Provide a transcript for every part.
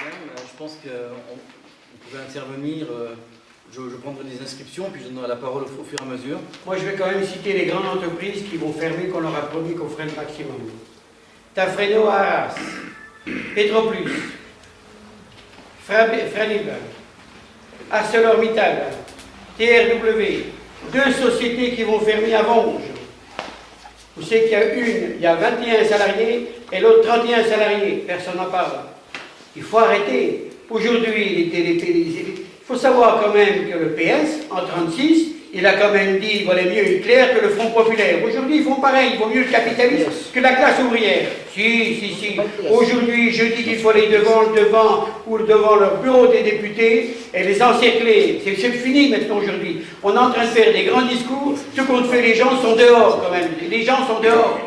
Je pense qu'on pouvait intervenir. Je prendrai des inscriptions, puis je donnerai la parole au fur et à mesure. Moi, je vais quand même citer les grandes entreprises qui vont fermer, qu'on leur a promis qu'on ferait le maximum. Tafreno à Arras, Petroplus, Franible, ArcelorMittal, TRW, deux sociétés qui vont fermer à Vonge. Vous savez qu'il y a une, il y a 21 salariés, et l'autre 31 salariés. Personne n'en parle. Il faut arrêter. Aujourd'hui, il faut savoir quand même que le PS, en 1936, il a quand même dit qu'il valait mieux Hitler que le Front Populaire. Aujourd'hui, ils font pareil, il vaut mieux le capitalisme que la classe ouvrière. Si. Aujourd'hui, je dis qu'il faut aller devant leur bureau des députés et les encercler. C'est fini maintenant aujourd'hui. On est en train de faire des grands discours. Tout compte fait, les gens sont dehors quand même. Les gens sont dehors.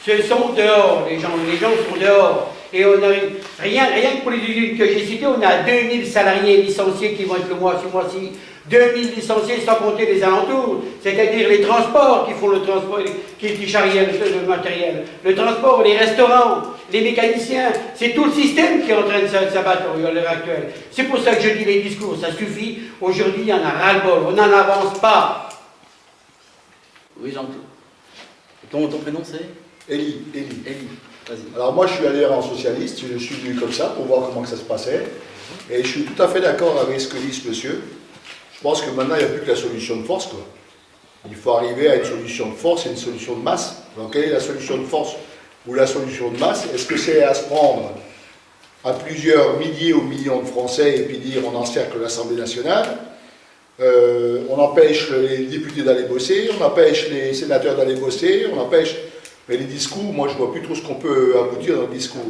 Ce sont dehors, les gens sont dehors. Et on a rien que pour les usines que j'ai citées, on a 2000 salariés licenciés qui vont être le mois ce mois-ci. 2000 licenciés sans compter les alentours, c'est-à-dire les transports qui font le transport, qui charrient le matériel, le transport, les restaurants, les mécaniciens, c'est tout le système qui est en train de s'abattre à l'heure actuelle. C'est pour ça que je dis les discours, ça suffit. Aujourd'hui, il y en a ras-le-bol, on n'en avance pas. Oui, Jean-Claude. Ton prénom c'est Élie. Vas-y. Alors moi je suis adhérent socialiste, je suis venu comme ça pour voir comment que ça se passait. Et je suis tout à fait d'accord avec ce que dit ce monsieur. Je pense que maintenant il n'y a plus que la solution de force, quoi. Il faut arriver à une solution de force et une solution de masse. Donc quelle est la solution de force ou la solution de masse? Est-ce que c'est à se prendre à plusieurs milliers ou millions de Français et puis dire on encercle l'Assemblée nationale, on empêche les députés d'aller bosser, on empêche les sénateurs d'aller bosser, on empêche... Mais les discours, moi je vois plus trop ce qu'on peut aboutir dans le discours.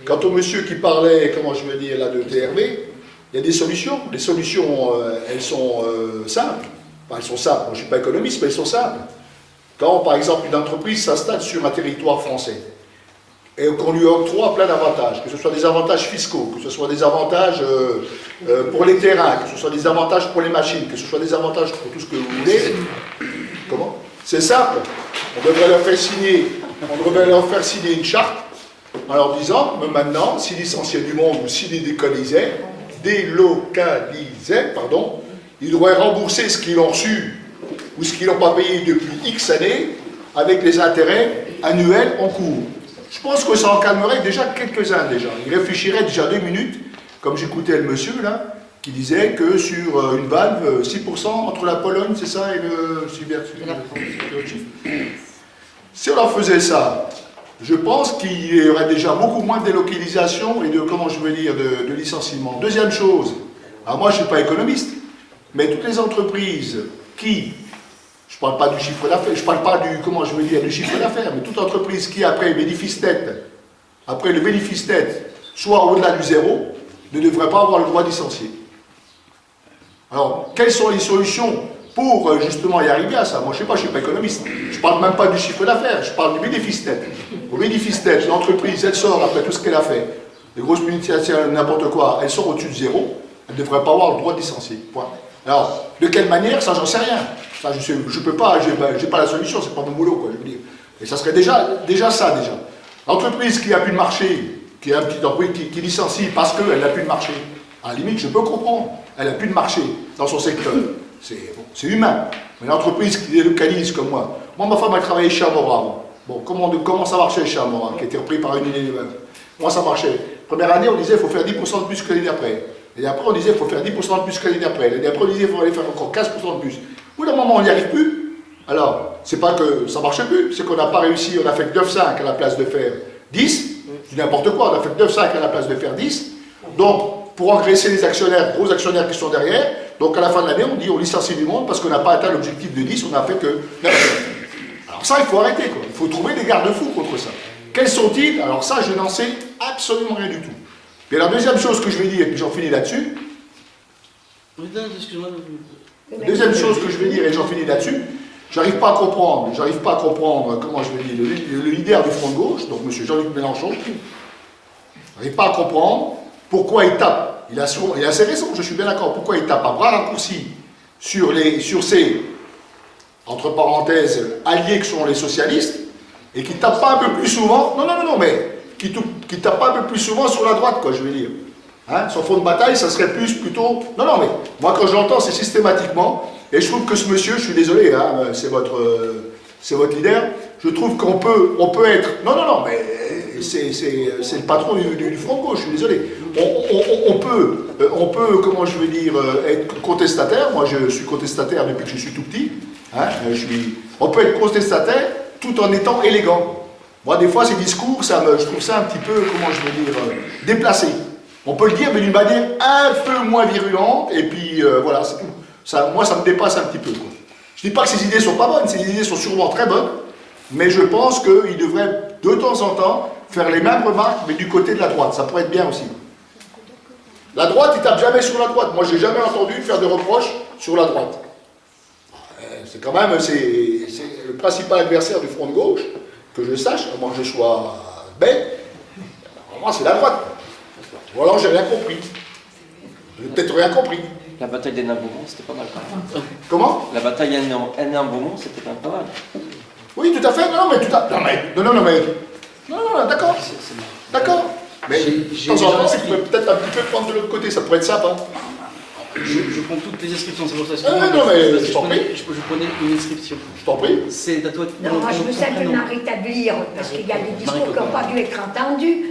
Quant au monsieur qui parlait, comment je veux dire, là de TRV, il y a des solutions. Les solutions, elles sont simples. Enfin, elles sont simples, moi je ne suis pas économiste, mais elles sont simples. Quand par exemple une entreprise s'installe sur un territoire français, et qu'on lui octroie plein d'avantages, que ce soit des avantages fiscaux, que ce soit des avantages pour les terrains, que ce soit des avantages pour les machines, que ce soit des avantages pour tout ce que vous voulez. Comment? C'est simple. On devrait leur faire signer une charte en leur disant, mais maintenant, s'ils licenciaient du monde ou s'ils délocalisaient, ils devraient rembourser ce qu'ils ont reçu ou ce qu'ils n'ont pas payé depuis X années avec les intérêts annuels en cours. Je pense que ça en calmerait déjà quelques-uns déjà. Ils réfléchiraient déjà 2 minutes, comme j'écoutais le monsieur là, qui disait que sur une valve, 6% entre la Pologne, c'est ça, et le si on leur faisait ça, je pense qu'il y aurait déjà beaucoup moins de délocalisation et de, comment je veux dire, de licenciement. Deuxième chose, alors moi je ne suis pas économiste, mais toutes les entreprises qui, je ne parle pas du chiffre d'affaires, je ne parle pas du, comment je veux dire, du chiffre d'affaires, mais toute entreprise qui après le bénéfice net, soit au-delà du zéro, ne devrait pas avoir le droit de licencier. Alors, quelles sont les solutions pour justement y arriver à ça? Moi, je ne sais pas, je ne suis pas économiste. Je ne parle même pas du chiffre d'affaires, je parle du bénéfice net. Au bénéfice net, l'entreprise, elle sort après tout ce qu'elle a fait. Les grosses multinationales, n'importe quoi, elles sont au-dessus de zéro, elles ne devraient pas avoir le droit de licencier. Point. Alors, de quelle manière, ça, j'en sais rien. Ça, je ne peux pas, je n'ai pas la solution, c'est pas mon boulot, quoi, je veux dire. Et ça serait déjà ça, déjà. L'entreprise qui n'a plus de marché, qui est un petit entreprise qui licencie parce qu'elle n'a plus de marché, à la limite, je peux comprendre. Elle n'a plus de marché dans son secteur. C'est humain. Mais l'entreprise qui délocalise comme moi. Moi, ma femme a travaillé chez Amora avant. Bon, comment ça marchait chez Amora, qui était repris par une Unilever? Moi, ça marchait. Première année, on disait qu'il faut faire 10% de plus que l'année d'après. Et après, on disait qu'il faut faire 10% de plus que l'année d'après. L'année d'après, on disait qu'il faut aller faire encore 15% de plus. Au bout d'un moment, on n'y arrive plus. Alors, c'est pas que ça ne marchait plus, c'est qu'on n'a pas réussi, on a fait 9,5 à la place de faire 10. Je dis n'importe quoi, on a fait 9,5 à la place de faire 10. Donc, pour engraisser les actionnaires, gros actionnaires qui sont derrière, donc à la fin de l'année, on dit on licencie du monde parce qu'on n'a pas atteint l'objectif de 10, on n'a fait que 9. Alors ça, il faut arrêter, quoi. Il faut trouver des garde-fous contre ça. Quels sont-ils? Alors ça, je n'en sais absolument rien du tout. Et la deuxième chose que je vais dire, et puis j'en finis là-dessus, la deuxième chose que je vais dire, et j'en finis là-dessus, j'arrive pas à comprendre, comment je vais dire, le leader du Front de gauche, donc M. Jean-Luc Mélenchon, j'arrive pas à comprendre pourquoi il tape. Il a assez raison, je suis bien d'accord, pourquoi il tape à bras raccourcis sur ces, entre parenthèses, alliés que sont les socialistes, et qui tape pas un peu plus souvent, mais qui tape pas un peu plus souvent sur la droite, quoi, je veux dire. Hein, son fond de bataille, ça serait plutôt... Non, non, mais moi quand je l'entends, c'est systématiquement, et je trouve que ce monsieur, je suis désolé, hein, c'est votre leader, je trouve qu'on peut être... Non, non, non, mais c'est le patron du Front de Gauche, je suis désolé. On peut, comment je veux dire, être contestataire. Moi, je suis contestataire depuis que je suis tout petit. Hein, on peut être contestataire tout en étant élégant. Moi, des fois, ces discours, je trouve ça un petit peu, comment je veux dire, déplacé. On peut le dire, mais d'une manière un peu moins virulente, et puis voilà, c'est tout. Moi, ça me dépasse un petit peu, quoi. Je ne dis pas que ces idées ne sont pas bonnes, ces idées sont sûrement très bonnes, mais je pense qu'il devrait de temps en temps faire les mêmes remarques, mais du côté de la droite. Ça pourrait être bien aussi. La droite, il ne tape jamais sur la droite. Moi, je n'ai jamais entendu faire de reproches sur la droite. C'est quand même c'est le principal adversaire du Front de Gauche, que je sache, à moins que je sois bête. Normalement, c'est la droite. Ou alors, j'ai rien compris. J'ai peut-être rien compris. La bataille d'Hénin-Beaumont, c'était pas mal quand même. Comment? La bataille Hénin-Beaumont, c'était quand même pas mal. Oui, tout à fait. Non, mais tout à fait. Non, d'accord. D'accord. Mais de temps en temps, il faudrait peut-être un petit peu prendre de l'autre côté. Ça pourrait être sympa. Je prends toutes les inscriptions, c'est pour ça que non, mais je t'en prie. je prenais une inscription. Je t'en prie. C'est à toi. Non, moi je veux simplement rétablir, parce qu'il y a des discours qui n'ont pas dû être entendus.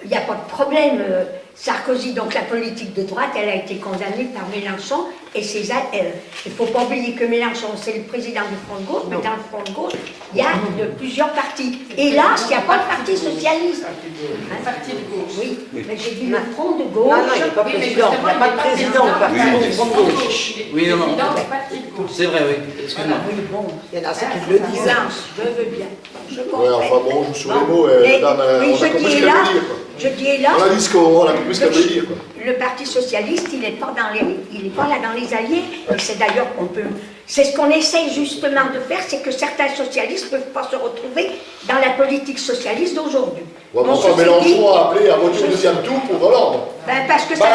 Il n'y a pas de problème. Sarkozy, donc la politique de droite, elle a été condamnée par Mélenchon. Et il ne faut pas oublier que Mélenchon, c'est le président du Front de Gauche, mais dans le Front de Gauche, il y a plusieurs partis. Et là, il n'y a pas de parti socialiste. Un parti de gauche. Oui, mais j'ai dit le Front de Gauche. Non, il n'y a pas de président. Il n'y a pas de président au parti du Front de Gauche. Oui, non, non. C'est vrai, oui. Excuse-moi. Oui, bon. Il y en a ceux qui le disent. Je veux bien. Je comprends. Ouais, enfin bon, je joue sur les mots, dame, oui, on a compris ce qu'elle veut dire, quoi. Je dis hélas. On a dit ce qu'on a compris ce qu'elle veut dire, quoi. Le Parti socialiste, il n'est pas là dans les alliés. Et c'est d'ailleurs qu'on peut. C'est ce qu'on essaye justement de faire, c'est que certains socialistes ne peuvent pas se retrouver dans la politique socialiste d'aujourd'hui. Ouais, bon, enfin, Mélenchon a appelé à voter au deuxième tour pour Hollande. Ben, parce que ça.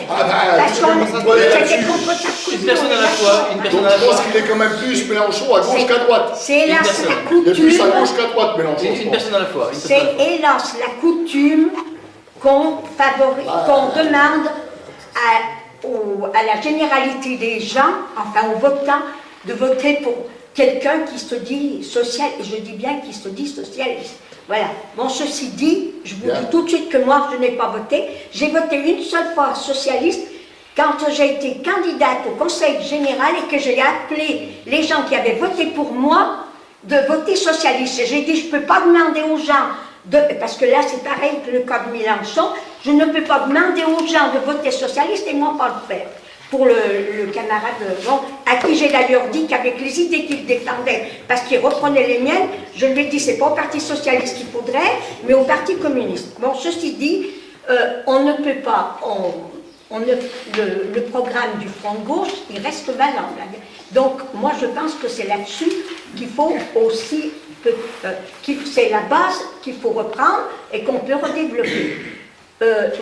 Parce qu'on c'était contre Sarkozy. Une personne à la fois. Une Donc personne à la je pense fois. qu'il est quand même plus Mélenchon à gauche qu'à droite. C'est hélas personne. la Il est plus à coutume. gauche qu'à droite, Mélenchon. je Une pense. personne à la fois. C'est hélas la coutume qu'on demande à la généralité des gens, enfin aux votants, de voter pour quelqu'un qui se dit social, et je dis bien qui se dit socialiste. Voilà. Bon, ceci dit, je vous dis tout de suite que moi, je n'ai pas voté. J'ai voté une seule fois socialiste quand j'ai été candidate au Conseil général et que j'ai appelé les gens qui avaient voté pour moi de voter socialiste. Et j'ai dit, je ne peux pas demander aux gens, parce que là, c'est pareil que le cas de Mélenchon, je ne peux pas demander aux gens de voter socialiste et moi pas le faire. Pour le camarade bon, à qui j'ai d'ailleurs dit qu'avec les idées qu'il défendait, parce qu'il reprenait les miennes, je lui ai dit c'est pas au Parti socialiste qu'il faudrait, mais au Parti communiste. Bon, ceci dit, on ne peut pas, le programme du Front de Gauche, il reste valable. Donc, moi je pense que c'est là-dessus qu'il faut aussi, c'est la base qu'il faut reprendre et qu'on peut redévelopper.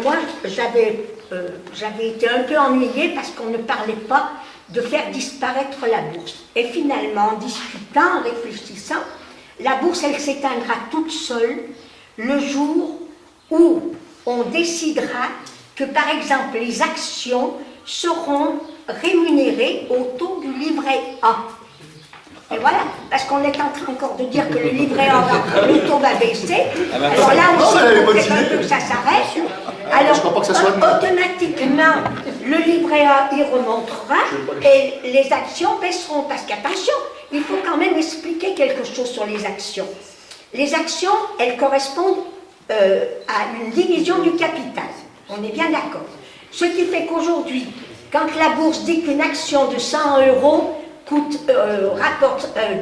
Moi, j'avais été un peu ennuyée parce qu'on ne parlait pas de faire disparaître la bourse. Et finalement, en discutant, en réfléchissant, la bourse, elle s'éteindra toute seule le jour où on décidera que, par exemple, les actions seront rémunérées au taux du livret A. Et voilà, parce qu'on est en train encore de dire que le livret A, le taux va baisser. Alors là aussi, il faut un peu que ça s'arrête. Alors, automatiquement, le livret A, il remontera et les actions baisseront. Parce qu'attention, il faut quand même expliquer quelque chose sur les actions. Les actions, elles correspondent à une division du capital. On est bien d'accord. Ce qui fait qu'aujourd'hui, quand la bourse dit qu'une action de 100 €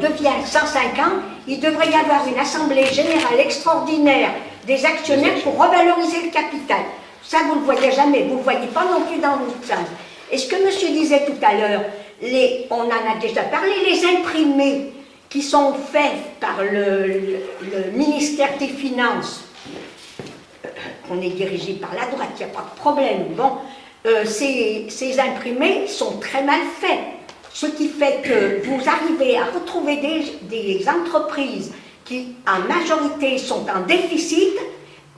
devient 150, il devrait y avoir une assemblée générale extraordinaire des actionnaires pour revaloriser le capital. Ça, vous ne le voyez jamais, vous ne le voyez pas non plus dans l'autre sens. Et ce que monsieur disait tout à l'heure, on en a déjà parlé, les imprimés qui sont faits par le ministère des Finances, on est dirigé par la droite, il n'y a pas de problème. Bon, ces imprimés sont très mal faits. Ce qui fait que vous arrivez à retrouver des entreprises qui, en majorité, sont en déficit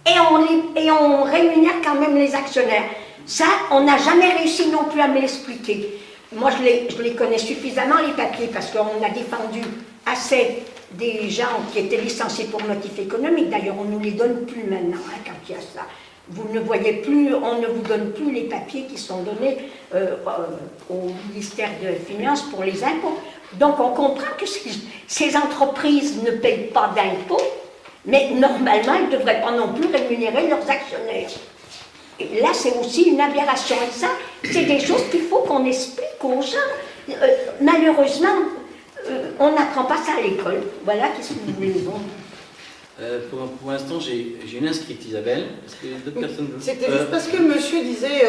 et on rémunère quand même les actionnaires. Ça, on n'a jamais réussi non plus à me l'expliquer. Moi, je les connais suffisamment, les papiers, parce qu'on a défendu assez des gens qui étaient licenciés pour motif économique. D'ailleurs, on ne nous les donne plus maintenant, hein, quand il y a ça. Vous ne voyez plus, on ne vous donne plus les papiers qui sont donnés au ministère des Finances pour les impôts. Donc, on comprend que ces entreprises ne payent pas d'impôts, mais normalement, elles ne devraient pas non plus rémunérer leurs actionnaires. Et là, c'est aussi une aberration. Et ça, c'est des choses qu'il faut qu'on explique aux gens. Malheureusement, on n'apprend pas ça à l'école. Voilà, qu'est-ce que vous voulez dire? Pour l'instant, j'ai une inscrite, Isabelle. Est-ce que d'autres personnes veulent? C'était juste parce que monsieur disait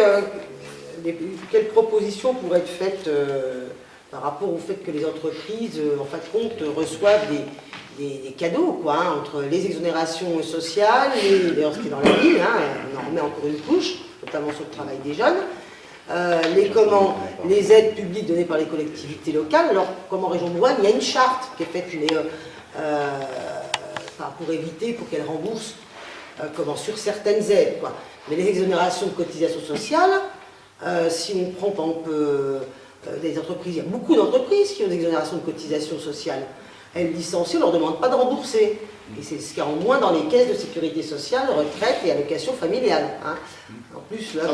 quelles propositions pourraient être faites par rapport au fait que les entreprises, en fin de compte, reçoivent des cadeaux, quoi, hein, entre les exonérations sociales, d'ailleurs ce qui est dans la ligne, hein, on en remet encore une couche, notamment sur le travail des jeunes, les aides publiques données par les collectivités locales. Alors, comme en région de Rouen, il y a une charte qui est faite pour éviter, pour qu'elle rembourse sur certaines aides, quoi. Mais les exonérations de cotisations sociales, si on prend par exemple des entreprises, il y a beaucoup d'entreprises qui ont des exonérations de cotisations sociales. Elles licencient, on ne leur demande pas de rembourser. Et c'est ce qu'il y a en moins dans les caisses de sécurité sociale, retraite et allocation familiale. Hein. En plus, là,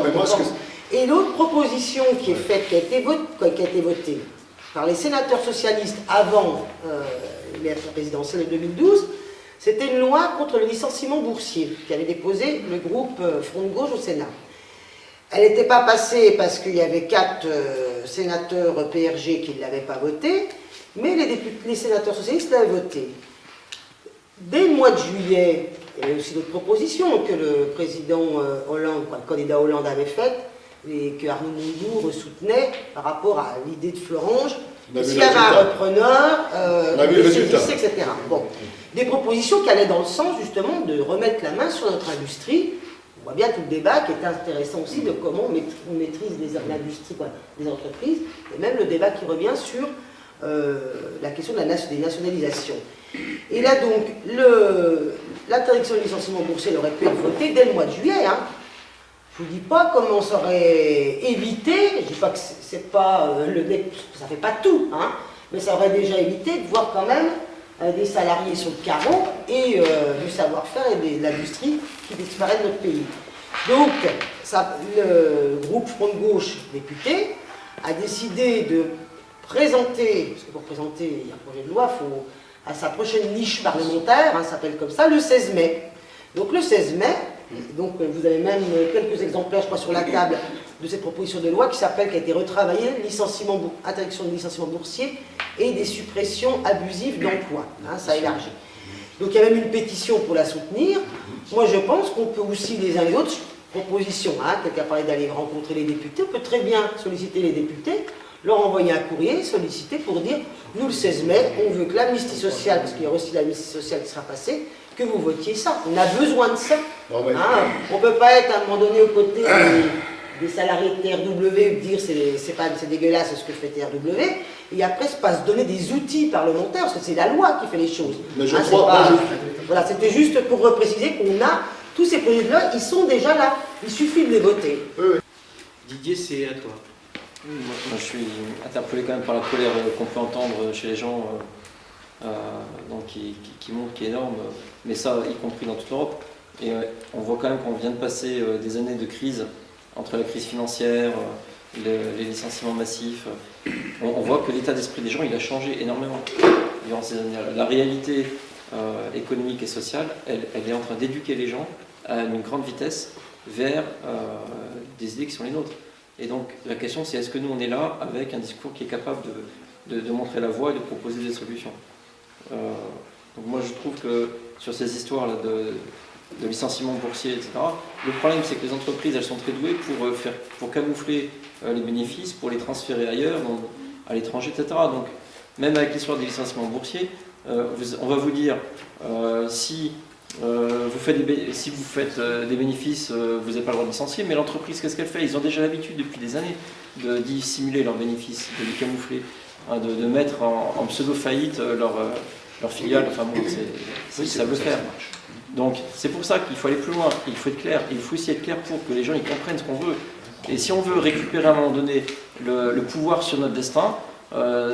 Et l'autre proposition qui est faite, qui a été votée par les sénateurs socialistes avant la présidentielle de 2012, c'était une loi contre le licenciement boursier qu'avait déposé le groupe Front de Gauche au Sénat. Elle n'était pas passée parce qu'il y avait 4 sénateurs PRG qui ne l'avaient pas votée, mais les sénateurs socialistes l'avaient votée. Dès le mois de juillet, il y avait aussi d'autres propositions que le président Hollande, le candidat Hollande avait faites, et que Arnaud Montebourg soutenait par rapport à l'idée de Florange, s'il y avait un repreneur, etc. Bon. Des propositions qui allaient dans le sens justement de remettre la main sur notre industrie. On voit bien tout le débat qui est intéressant aussi de comment on maîtrise l'industrie des entreprises, et même le débat qui revient sur la question des nationalisations. Et là donc, l'interdiction du licenciement boursier aurait pu être votée dès le mois de juillet. Hein. Je ne vous dis pas comment on s'aurait évité, je ne dis pas que c'est pas ça ne fait pas tout, hein, mais ça aurait déjà évité de voir quand même des salariés sur le carreau et du savoir-faire et de l'industrie qui disparaît de notre pays. Donc, le groupe Front de Gauche député a décidé de présenter, parce que pour présenter un projet de loi, il faut à sa prochaine niche parlementaire, hein, ça s'appelle comme ça, le 16 mai. Donc le 16 mai, donc vous avez même quelques exemplaires, je crois, sur la table de cette proposition de loi qui a été retravaillée, interdiction de licenciement boursier et des suppressions abusives d'emplois. Hein, ça élargit. Donc il y a même une pétition pour la soutenir. Moi je pense qu'on peut aussi les uns et les autres, propositions, hein, quelqu'un a parlé d'aller rencontrer les députés, on peut très bien solliciter les députés, leur envoyer un courrier, solliciter pour dire, nous le 16 mai, on veut que l'amnistie sociale, parce qu'il y aura aussi l'amnistie sociale qui sera passée, que vous votiez ça. On a besoin de ça. Hein, on ne peut pas être à un moment donné aux côtés des salariés de TRW et dire c'est dégueulasse ce que fait TRW, et après pas se donner des outils parlementaires, parce que c'est la loi qui fait les choses. Mais Voilà, c'était juste pour repréciser qu'on a tous ces projets de loi, ils sont déjà là. Il suffit de les voter. Didier, c'est à toi. Moi, je suis interpellé quand même par la colère qu'on peut entendre chez les gens donc qui monte, qui est énorme, mais ça, y compris dans toute l'Europe. Et on voit quand même qu'on vient de passer des années de crise, entre la crise financière, les licenciements massifs. On voit que l'état d'esprit des gens, il a changé énormément durant ces années. La réalité économique et sociale, elle est en train d'éduquer les gens à une grande vitesse vers des idées qui sont les nôtres. Et donc la question c'est est-ce que nous on est là avec un discours qui est capable de montrer la voie et de proposer des solutions. Donc moi je trouve que sur ces histoires-là de licenciement boursier, etc., le problème c'est que les entreprises elles sont très douées pour camoufler les bénéfices, pour les transférer ailleurs, à l'étranger, etc. Donc même avec l'histoire des licenciements boursiers, on va vous dire si vous faites des bénéfices, vous n'avez pas le droit de licencier, mais l'entreprise, qu'est-ce qu'elle fait? Ils ont déjà l'habitude depuis des années de dissimuler leurs bénéfices, de les camoufler, hein, de mettre en pseudo-faillite leur filiale. Enfin bon, ils savent le faire. Donc c'est pour ça qu'il faut aller plus loin, il faut être clair, il faut aussi être clair pour que les gens ils comprennent ce qu'on veut. Et si on veut récupérer à un moment donné le pouvoir sur notre destin,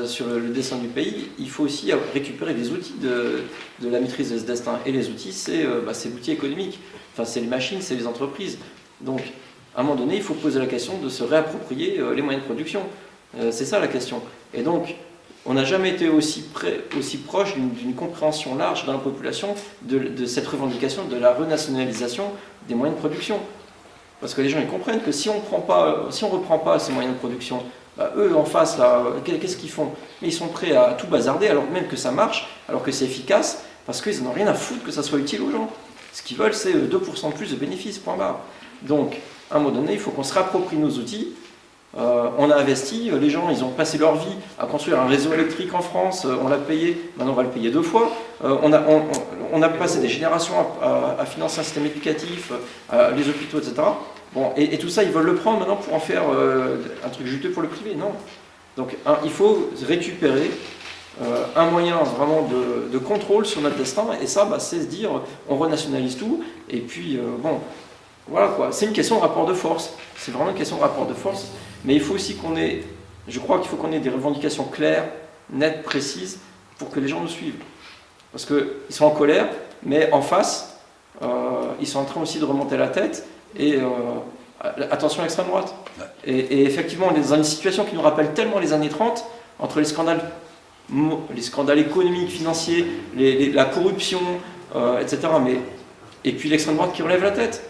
sur le destin du pays, il faut aussi récupérer des outils de la maîtrise de ce destin. Et les outils, c'est l'outil économique, enfin, c'est les machines, c'est les entreprises. Donc à un moment donné, il faut poser la question de se réapproprier les moyens de production. C'est ça la question. Et donc, on n'a jamais été aussi proche d'une compréhension large dans la population de cette revendication de la renationalisation des moyens de production. Parce que les gens ils comprennent que si on ne reprend pas ces moyens de production, bah, eux en face, là, qu'est-ce qu'ils font? Mais ils sont prêts à tout bazarder alors même que ça marche, alors que c'est efficace, parce qu'ils n'en ont rien à foutre que ça soit utile aux gens. Ce qu'ils veulent, c'est 2% de plus de bénéfices, point barre. Donc, à un moment donné, il faut qu'on se réapproprie nos outils. On a investi, les gens ils ont passé leur vie à construire un réseau électrique en France, on l'a payé, maintenant on va le payer 2 fois. On a passé des générations à financer un système éducatif, les hôpitaux, etc. Bon, et tout ça, ils veulent le prendre maintenant pour en faire un truc juteux pour le privé, non. Donc il faut récupérer un moyen vraiment de contrôle sur notre destin, et ça, c'est se dire, on renationalise tout, et puis bon, voilà quoi, c'est une question de rapport de force, c'est vraiment une question de rapport de force, mais il faut aussi je crois qu'il faut qu'on ait des revendications claires, nettes, précises, pour que les gens nous suivent. Parce qu'ils sont en colère, mais en face, ils sont en train aussi de remonter la tête, et attention à l'extrême droite. Et effectivement, on est dans une situation qui nous rappelle tellement les années 30, entre les scandales économiques, financiers, la corruption, etc. Et puis l'extrême droite qui relève la tête.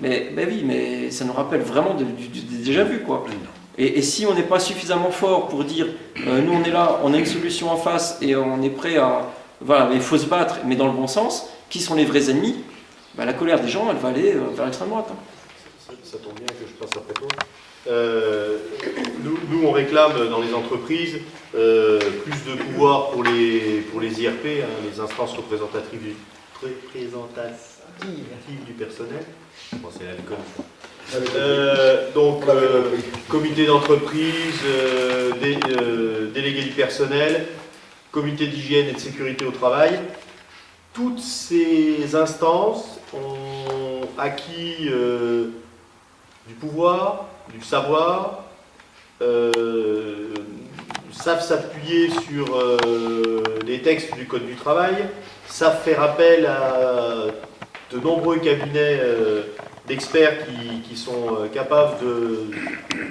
Mais oui, mais ça nous rappelle vraiment du déjà vu, quoi. Et si on n'est pas suffisamment fort pour dire, nous on est là, on a une solution en face et on est prêt à... Voilà, mais il faut se battre, mais dans le bon sens, qui sont les vrais ennemis, la colère des gens, elle va aller vers l'extrême droite. Ça tombe bien que je passe après toi. Nous, on réclame dans les entreprises plus de pouvoir pour les IRP, les instances représentatives du personnel. Bon, c'est l'alcool. Comité d'entreprise, délégué du personnel, comité d'hygiène et de sécurité au travail. Toutes ces instances ont acquis du pouvoir, du savoir, savent s'appuyer sur les textes du Code du travail, savent faire appel à de nombreux cabinets d'experts qui sont capables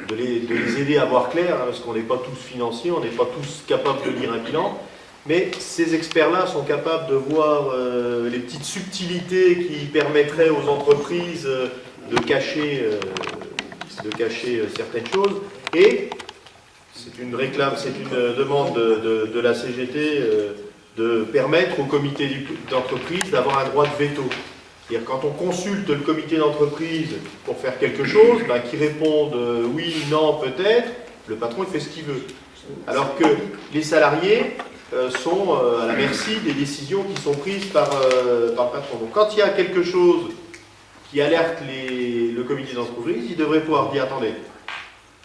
de les aider à voir clair, parce qu'on n'est pas tous financiers, on n'est pas tous capables de lire un bilan, mais ces experts-là sont capables de voir les petites subtilités qui permettraient aux entreprises de cacher certaines choses, et c'est une demande de la CGT de permettre au comité d'entreprise d'avoir un droit de veto. C'est-à-dire quand on consulte le comité d'entreprise pour faire quelque chose, qui répondent oui, non, peut-être, le patron il fait ce qu'il veut. Alors que les salariés sont à la merci des décisions qui sont prises par le patron. Donc quand il y a quelque chose qui alerte le comité d'entreprise, il devrait pouvoir dire attendez,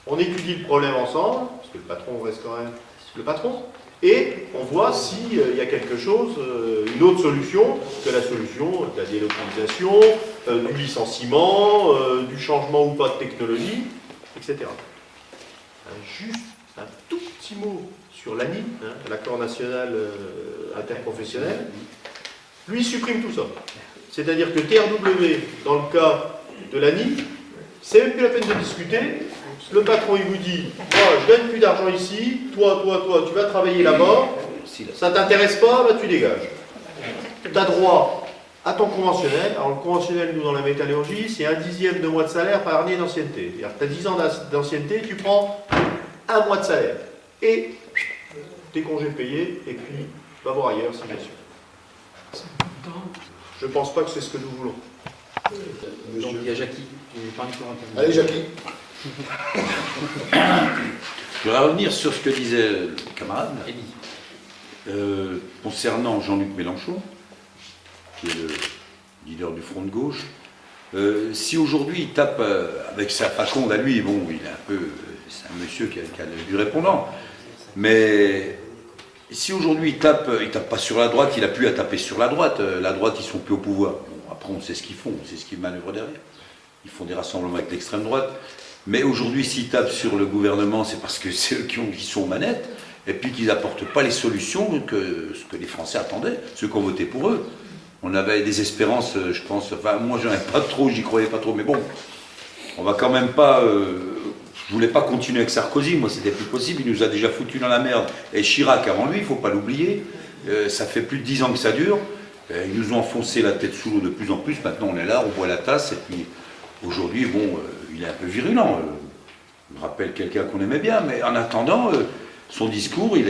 on étudie le problème ensemble, parce que le patron reste quand même le patron, et on voit s'il y a quelque chose, une autre solution que la solution de la délocalisation, du licenciement, du changement ou pas de technologie, etc. Juste un tout petit mot sur l'ANI, l'accord national interprofessionnel, lui supprime tout ça. C'est-à-dire que TRW, dans le cas de l'ANI, c'est même plus la peine de discuter. Le patron, il vous dit, moi, je gagne plus d'argent ici, toi, tu vas travailler là-bas, ça t'intéresse pas, tu dégages. Tu as droit à ton conventionnel. Alors, le conventionnel, nous, dans la métallurgie, c'est 1/10 de mois de salaire par année d'ancienneté. C'est-à-dire que tu as 10 ans d'ancienneté, tu prends 1 mois de salaire. Et tes congés payés, et puis, va voir ailleurs, si bien sûr. Je ne pense pas que c'est ce que nous voulons. Donc il y a Jackie, qui parle pour un peu. Allez, Jackie. Je voudrais revenir sur ce que disait le camarade concernant Jean-Luc Mélenchon, qui est le leader du Front de gauche. Si aujourd'hui il tape avec sa faconde à lui, bon, il est un peu, c'est un monsieur qui a du répondant, mais si aujourd'hui il tape pas sur la droite, il a plus à taper sur la droite. La droite, ils sont plus au pouvoir. Bon, après, on sait ce qu'ils font, on sait ce qu'ils manœuvrent derrière. Ils font des rassemblements avec l'extrême droite. Mais aujourd'hui, s'ils tapent sur le gouvernement, c'est parce que c'est eux qui sont aux manettes, et puis qu'ils n'apportent pas les solutions que les Français attendaient, ceux qui ont voté pour eux. On avait des espérances, je pense, enfin moi j'en ai pas trop, j'y croyais pas trop, mais bon, on va quand même pas... je voulais pas continuer avec Sarkozy, moi c'était plus possible, il nous a déjà foutu dans la merde. Et Chirac avant lui, il faut pas l'oublier, ça fait plus de 10 ans que ça dure, ils nous ont enfoncé la tête sous l'eau de plus en plus, maintenant on est là, on boit la tasse, et puis aujourd'hui, bon, il est un peu virulent, il me rappelle quelqu'un qu'on aimait bien, mais en attendant, son discours, il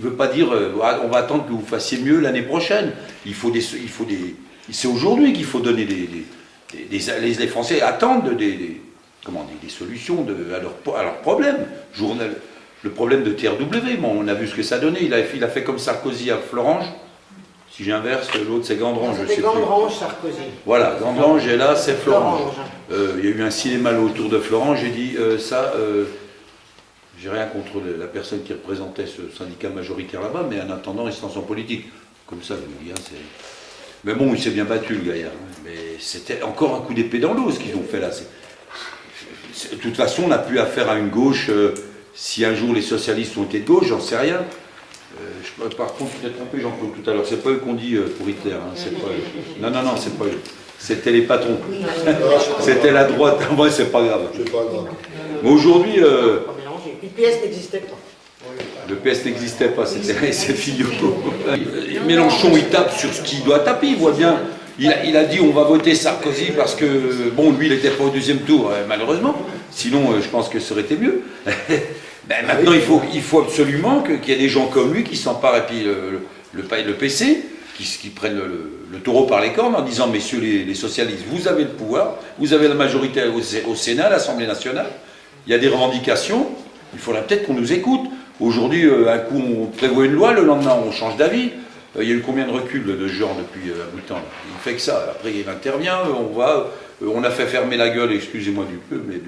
veut pas dire on va attendre que vous fassiez mieux l'année prochaine. C'est aujourd'hui qu'il faut donner les Français attendent des solutions à leurs problèmes. Le problème de TRW, bon, on a vu ce que ça donnait. Il a fait comme Sarkozy à Florange. Si j'inverse, l'autre c'est Gandrange. C'était Gandrange, Sarkozy. Voilà, Gandrange et là c'est Florange. Il y a eu un cinéma autour de Florange. J'ai dit j'ai rien contre la personne qui représentait ce syndicat majoritaire là-bas, mais en attendant, il se lance en politique. Comme ça, je vous dis, mais bon, il s'est bien battu, le gaillard. Mais c'était encore un coup d'épée dans l'eau, ce qu'ils ont fait là. De toute façon, on n'a plus affaire à une gauche. Si un jour les socialistes ont été de gauche, j'en sais rien. Par contre, je t'ai trompé, Jean-Claude, tout à l'heure. C'est pas eux qu'on dit pour Hitler. Hein. C'est pas eux. Non, c'est pas eux. C'était les patrons. C'était la droite. En vrai, c'est pas grave. C'est pas grave. Mais aujourd'hui... Le PS n'existait pas. Le PS n'existait pas, c'était ses filles. Mélenchon, il tape sur ce qu'il doit taper, il voit bien. Il a dit on va voter Sarkozy parce que, bon, lui, il n'était pas au deuxième tour, malheureusement. Sinon, je pense que ça aurait été mieux. Ben, maintenant, il faut absolument qu'il y ait des gens comme lui qui s'emparent, et puis le PC, qui prennent le taureau par les cornes en disant, messieurs les socialistes, vous avez le pouvoir, vous avez la majorité au Sénat, à l'Assemblée nationale, il y a des revendications, il faudra peut-être qu'on nous écoute. Aujourd'hui, un coup, on prévoit une loi, le lendemain, on change d'avis. Il y a eu combien de reculs de ce genre depuis un bout de temps? Il fait que ça. Après, il intervient, on a fait fermer la gueule, excusez-moi du peu, mais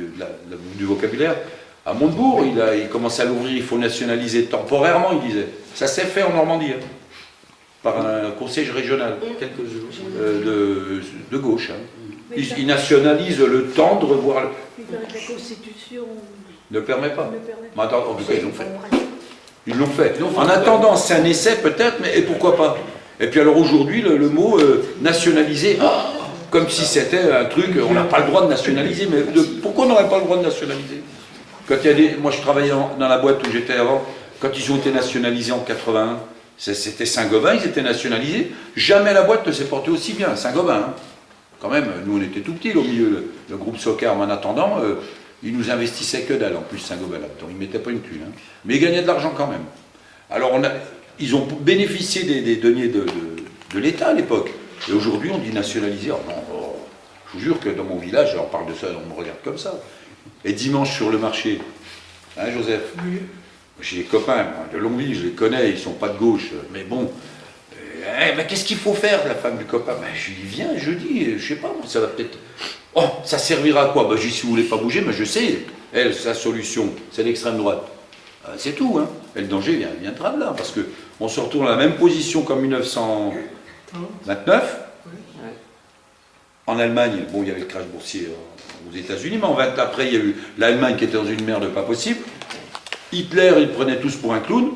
du vocabulaire. À Montebourg, il commence à l'ouvrir, il faut nationaliser temporairement, il disait. Ça s'est fait en Normandie, hein, par un conseil régional. Quelques jours. De gauche. Hein. Il nationalise le temps de revoir... La Constitution ne permet pas. Mais attends, en tout cas, ils l'ont fait. Ils l'ont fait. En attendant, c'est un essai peut-être, mais et pourquoi pas? Et puis alors aujourd'hui, le mot nationaliser, comme si c'était un truc, on n'a pas le droit de nationaliser, mais pourquoi on n'aurait pas le droit de nationaliser? Quand il y a moi je travaillais dans la boîte où j'étais avant, quand ils ont été nationalisés en 81, c'était Saint-Gobain, ils étaient nationalisés, jamais la boîte ne s'est portée aussi bien, Saint-Gobain. Hein. Quand même, nous on était tout petits au milieu, le groupe Socarm en attendant, ils nous investissaient que dalle en plus Saint-Gobain là-dedans, ils ne mettaient pas une thune, hein. Mais ils gagnaient de l'argent quand même. Alors ils ont bénéficié des deniers de l'État à l'époque, et aujourd'hui on dit nationaliser. Oh non, je vous jure que dans mon village, on parle de ça, on me regarde comme ça. Et dimanche sur le marché, hein Joseph, j'ai des copains de longue vie, je les connais, ils ne sont pas de gauche, mais bon, mais qu'est-ce qu'il faut faire, la femme du copain? Ben, je lui viens, je dis, je sais pas, ça va peut-être... Oh, ça servira à quoi? Ben, je dis, si vous voulez pas bouger, mais je sais, elle, sa solution, c'est l'extrême droite. C'est tout, hein. Et le danger viendra de là, parce qu'on se retrouve dans la même position qu'en 1929. En Allemagne, bon, il y avait le crash boursier aux États-Unis, mais après, il y a eu l'Allemagne qui était dans une merde pas possible. Hitler, il prenait tous pour un clown.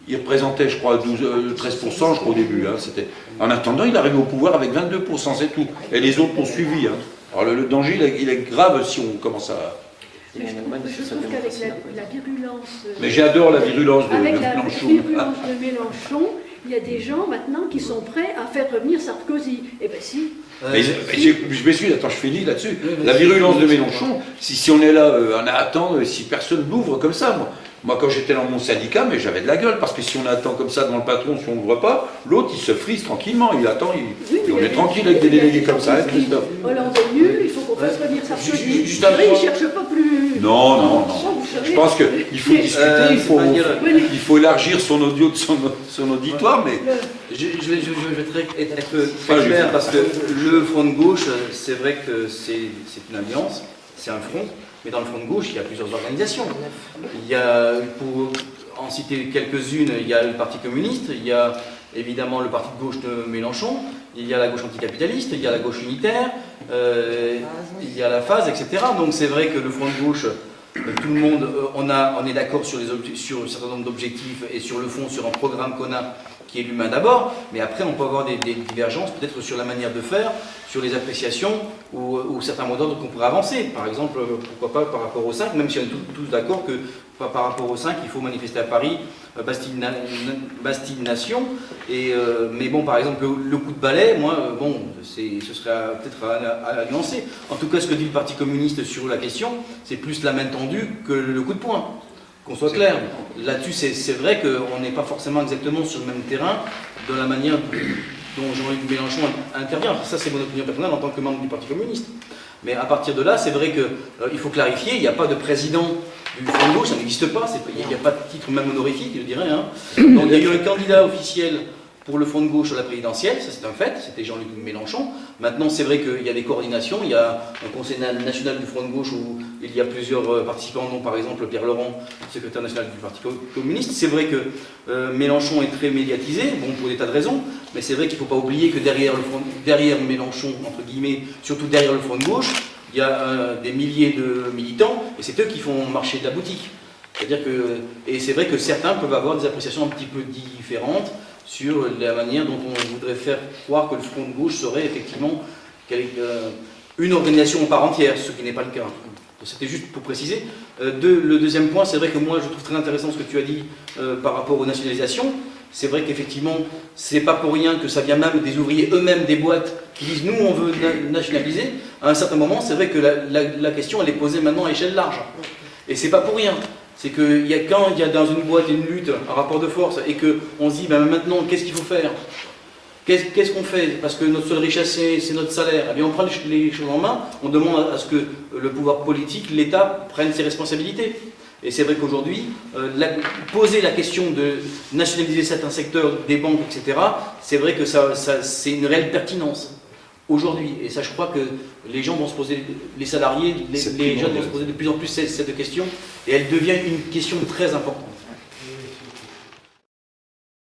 Il représentait, je crois, 13%, je crois, au début. Hein, en attendant, il arrivait au pouvoir avec 22%, c'est tout. Et les autres ont suivi. Hein. Alors le danger, il est grave si on commence à... Je trouve qu'avec la virulence... Mais j'adore la virulence de Mélenchon. Avec la virulence de Mélenchon, il y a des gens maintenant qui sont prêts à faire revenir Sarkozy. Eh bien si. Mais je m'excuse, attends, je finis là-dessus. La virulence de Mélenchon, si on est là, on attend, si personne l'ouvre comme ça, moi quand j'étais dans mon syndicat, mais j'avais de la gueule, parce que si on attend comme ça devant le patron, si on ne l'ouvre pas, l'autre il se frise tranquillement, il attend, et on est tranquille avec des délégués comme ça, hein, Christophe. Hollande est nul, il faut qu'on fasse revenir Sarkozy. Il ne cherche pas plus. Non. Je pense qu'il faut discuter, il faut élargir son audio de son auditoire, mais... Je vais être très clair, parce que le front de gauche, c'est vrai que c'est une alliance, c'est un front, mais dans le front de gauche, il y a plusieurs organisations. Il y a, en citer quelques-unes, il y a le Parti communiste, il y a évidemment le parti de gauche de Mélenchon, il y a la gauche anticapitaliste, il y a la gauche unitaire, il y a la phase, etc. Donc c'est vrai que le Front de gauche, tout le monde, on est d'accord sur un certain nombre d'objectifs et sur le fond, sur un programme qu'on a, qui est l'humain d'abord, mais après on peut avoir des divergences peut-être sur la manière de faire, sur les appréciations ou certains mots d'ordre qu'on pourrait avancer. Par exemple, pourquoi pas par rapport au 5, même si on est tous d'accord que par rapport au 5, il faut manifester à Paris, Bastille Nation, mais bon, par exemple, le coup de balai, moi, bon, ce serait peut-être à nuancer. En tout cas, ce que dit le Parti communiste sur la question, c'est plus la main tendue que le coup de poing. Qu'on soit clair, là-dessus c'est vrai qu'on n'est pas forcément exactement sur le même terrain de la manière dont Jean-Luc Mélenchon intervient. Ça c'est mon opinion personnelle en tant que membre du Parti communiste. Mais à partir de là, c'est vrai qu'il faut clarifier, il n'y a pas de président du Front de gauche, ça n'existe pas, il n'y a pas de titre même honorifique, je dirais. Hein. Donc il y a eu un candidat officiel pour le Front de gauche à la présidentielle, ça c'est un fait, c'était Jean-Luc Mélenchon. Maintenant c'est vrai qu'il y a des coordinations, il y a un conseil national du Front de gauche où il y a plusieurs participants, dont par exemple Pierre Laurent, secrétaire national du Parti communiste. C'est vrai que Mélenchon est très médiatisé, bon pour des tas de raisons, mais c'est vrai qu'il ne faut pas oublier que derrière Mélenchon, entre guillemets, surtout derrière le Front de gauche, il y a des milliers de militants, et c'est eux qui font marcher de la boutique. C'est-à-dire que, et c'est vrai que certains peuvent avoir des appréciations un petit peu différentes sur la manière dont on voudrait faire croire que le Front de gauche serait effectivement une organisation en part entière, ce qui n'est pas le cas. C'était juste pour préciser. Le deuxième point, c'est vrai que moi je trouve très intéressant ce que tu as dit par rapport aux nationalisations. C'est vrai qu'effectivement, c'est pas pour rien que ça vient même des ouvriers eux-mêmes des boîtes qui disent nous on veut nationaliser. À un certain moment, c'est vrai que la question elle est posée maintenant à échelle large. Et c'est pas pour rien. C'est que quand il y a dans une boîte une lutte, un rapport de force, et qu'on se dit ben maintenant qu'est-ce qu'il faut faire? Qu'est-ce qu'on fait? Parce que notre seule richesse c'est notre salaire. Eh bien on prend les choses en main, on demande à ce que le pouvoir politique, l'État, prenne ses responsabilités. Et c'est vrai qu'aujourd'hui, poser la question de nationaliser certains secteurs, des banques, etc., c'est vrai que c'est une réelle pertinence. Aujourd'hui, et ça je crois que les gens vont se poser, les salariés, les jeunes vont se poser de plus en plus cette question, et elle devient une question très importante.